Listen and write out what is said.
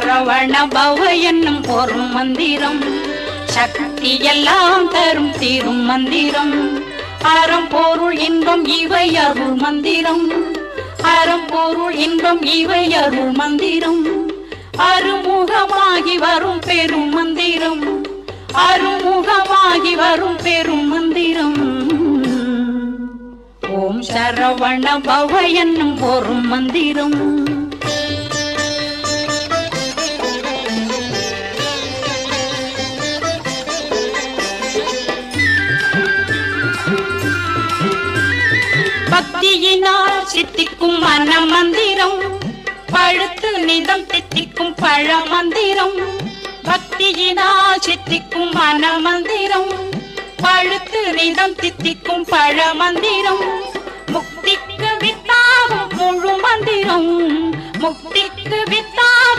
சரவண பவ என்னும் ஒரு மந்திரம் சக்தி எல்லாம் தரும் தீரும் மந்திரம் அறம் பொருள் இன்பம் இவை அருள் மந்திரம் அறம் பொருள் இன்பம் இவை அருள் மந்திரம் அருமுகமாகி வரும் பெரும் மந்திரம் அருமுகமாகி வரும் பெரும் மந்திரம் ஓம் சரவண பவ என்னும் ஒரு மந்திரம் பக்தியினால் சித்திக்கும் மன மந்திரம் பழுத்து நிதம் தித்திக்கும் பழ மந்திரம் பக்தியினால் சித்திக்கும் மன மந்திரம் பழுத்து நிதம் தித்திக்கும் பழ மந்திரம் முக்திக்கு வித்தாகும் முழு மந்திரம் முக்திக்கு வித்தாகும்